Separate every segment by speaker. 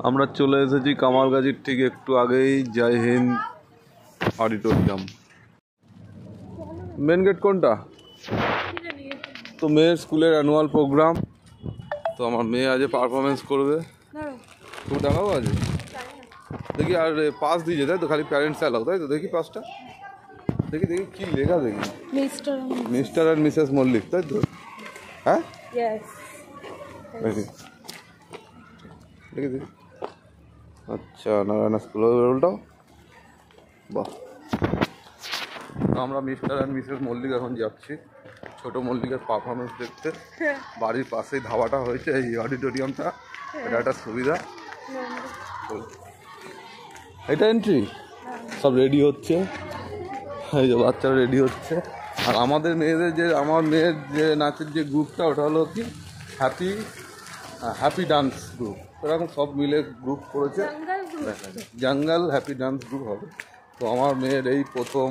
Speaker 1: আমরা চলে এসেছি কামালগাজির ঠিক একটু আগেই জয় হিন্দ অডিটোরিয়াম। মেন গেট কোনটা? তো মেয়ের স্কুলের অ্যানুয়াল প্রোগ্রাম, তো আমার মেয়ে আজ পারফরমেন্স করবে। তুমি দেখাবো আজ? দেখি। আর পাস দিয়েছে তাই তো, খালি প্যারেন্টস অ্যালাউ তাই তো? দেখি পাসটা, দেখি দেখি কি লেখা, দেখি মিস্টার অ্যান্ড মিসেস মল্লিক তাই তো? হ্যাঁ দেখি দেখি দেখি। আচ্ছা, নারায়ণ স্কুল রোলটাও বাহ। আমরা মিস্টার অ্যান্ড মিসেস মল্লিক এখন যাচ্ছি ছোট মল্লিকের পারফরমেন্স দেখতে। বাড়ির পাশেই ধাবাটা হয়েছে, এই অডিটোরিয়ামটা, এটা একটা সুবিধা। এটা এন্ট্রি, সব রেডি হচ্ছে, এই যে বাচ্চারা রেডি হচ্ছে। আর আমাদের মেয়েদের যে, আমার মেয়ের যে নাচের যে গ্রুপটা, ওটা হলো কি হ্যাপি ডান্স গ্রুপ। এরকম সব মিলে গ্রুপ করেছে, জঙ্গল হ্যাপি ডান্স গ্রুপ হবে। তো আমার মেয়ের এই প্রথম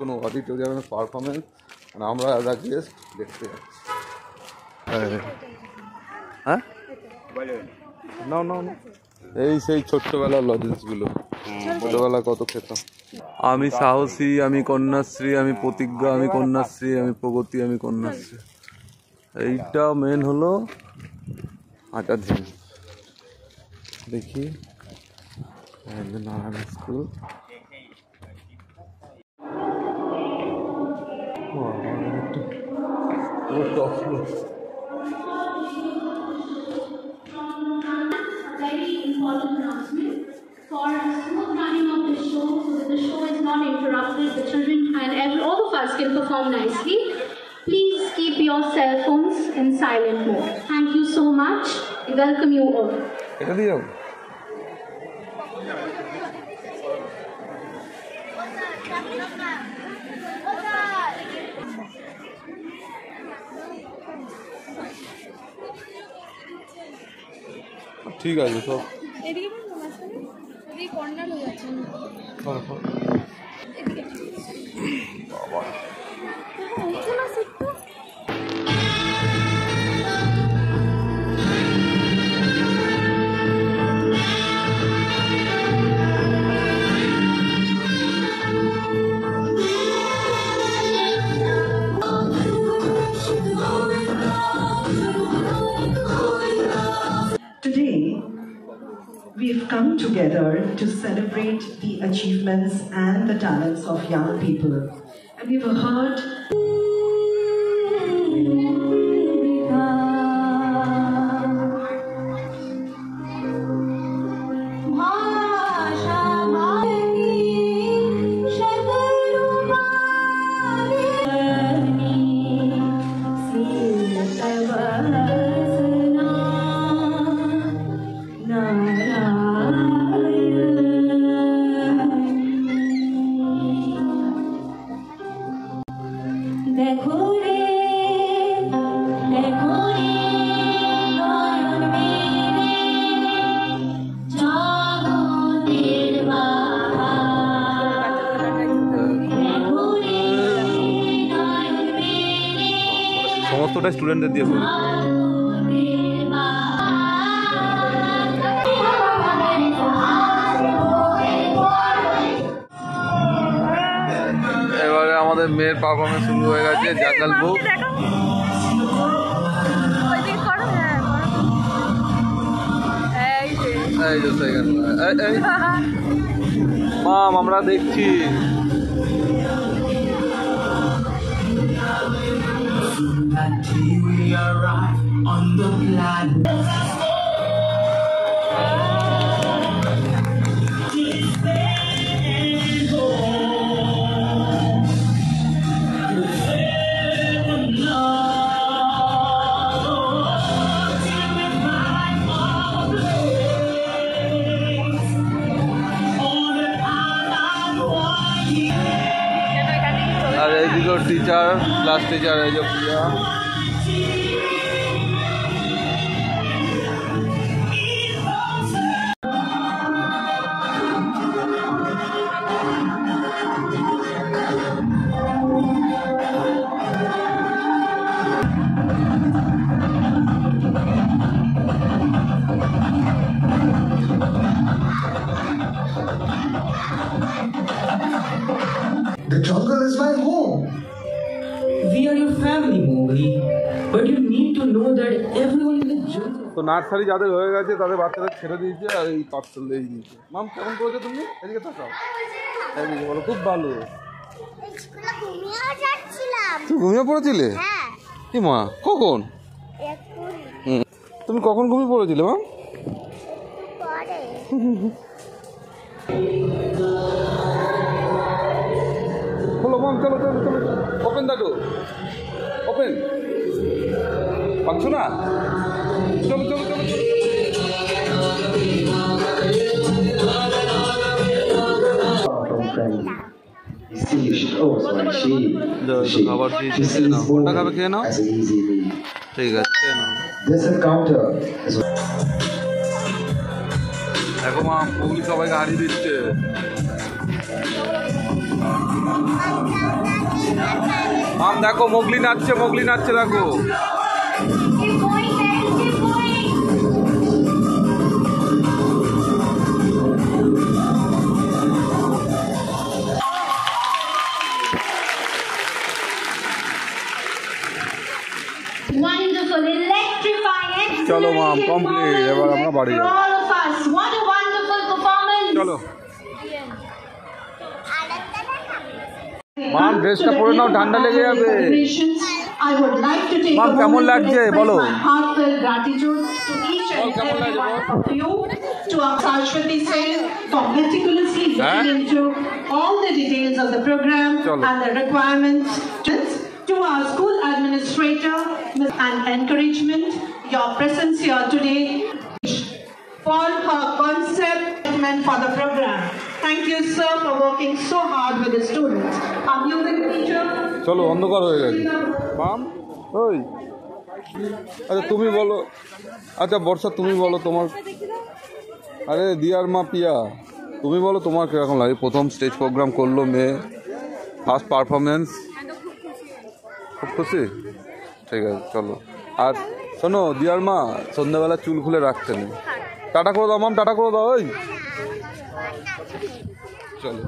Speaker 1: কোনো অডিটোরিয়ামের পারফরমেন্স, মানে আমরা অ্যাজ আ গেস্ট দেখতে যাচ্ছি। হ্যাঁ না না না, এই সেই ছোট্টবেলার লজেন্সগুলো, ছোটবেলা কত খেতাম। আমি সাহসী, আমি কন্যাশ্রী, আমি প্রতিজ্ঞা, আমি কন্যাশ্রী, আমি প্রগতি, আমি কন্যাশ্রী। এইটা মেন হলো আচার্য। দেখি Narayan school.
Speaker 2: Very important announcement for smooth running of the show, so that the show is not interrupted, the children and all of us can perform nicely. Please keep your cell phones in silent mode. Thank you so much. We welcome you all.
Speaker 1: ঠিক আছে, সব বাবা।
Speaker 3: We've come together to celebrate the achievements and the talents of young people. And we've heard
Speaker 1: সমস্তটাই স্টুডেন্টদের দিয়ে করি। এবারে আমাদের মেয়ের পারফরমেন্স শুরু হয়ে গেছে, জঙ্গল বুক। এই যে সেকেন্ড, মাম আমরা দেখছি।
Speaker 4: We arrive on the planet.
Speaker 1: আর এইদিকে টিচার, ক্লাস টিচার, এই যে প্রিয়া।
Speaker 5: The jungle is my home.
Speaker 4: We are your family, Mowgli. But you need to know that everyone in the jungle.
Speaker 1: তো নার্সারি যাদের হয়ে গেছে তাদের বাচ্চাদের ছেড়ে দিয়েছে আর এই পার্সেল দিয়ে দিয়েছে। মাম কেমন করেছো তুমি? এদিকে তাকাও, এদিকে বলো। খুব ভালো। তুমি ঘুমিয়ে পড়েছিলে? কি মা, কখন? তুমি কখন ঘুমিয়ে পড়েছিলে মা? খোলো মাম, চলো চলো চলো, ওপেন দ্য ডোর, ওপেন। পাচ্ছো না? চলো চলো চলো চলো। খাবার খেয়ে নাও, কোনটা খাবে খেয়ে নাও। ঠিক আছে, খেয়ে নাও। দেখো মা, মোগলি সবাইকে হারিয়ে দিচ্ছে। মাম দেখো, মোগলি নাচছে, মোগলি নাচছে, দেখো।
Speaker 2: Wonderful, electrifying.
Speaker 1: চলো মাম, কমপ্লিট। এবার আমরা বাড়ি যাবো।
Speaker 2: All of us, what a wonderful performance.
Speaker 1: চলো মাম, ড্রেসটা পরে নাও, ঠান্ডা লেগে যাবে।
Speaker 3: I would like to take
Speaker 1: Ma'am,
Speaker 3: a
Speaker 1: কেমন
Speaker 3: moment to
Speaker 1: লাগছে
Speaker 3: express
Speaker 1: বলো?
Speaker 3: my heartfelt gratitude to each and
Speaker 1: কেমন
Speaker 3: every
Speaker 1: লাগছে
Speaker 3: one of you, to our Saraswati Sen for meticulously looking into all the details of the program
Speaker 1: Chalo.
Speaker 3: and the requirements. To our school administrator and encouragement, your presence here today for her concept and for the program. Thank you, sir, for working so hard with the students. Our music teacher.
Speaker 1: চলো, অন্ধকার হয়ে গেছে। মাম, ওই আচ্ছা তুমি বলো, আচ্ছা বর্ষা তুমি বলো তোমার। আরে দিয়ার মা পিয়া, তুমি বলো তোমার কিরকম লাগে? প্রথম স্টেজ প্রোগ্রাম করলো মেয়ে, ফার্স্ট পারফরমেন্স। খুব খুশি? ঠিক আছে, চলো। আর শোনো দিয়ার মা, সন্ধ্যাবেলা চুল খুলে রাখতেন। টাটা করে দাও মাম, টাটা করে দাও। ওই চলো।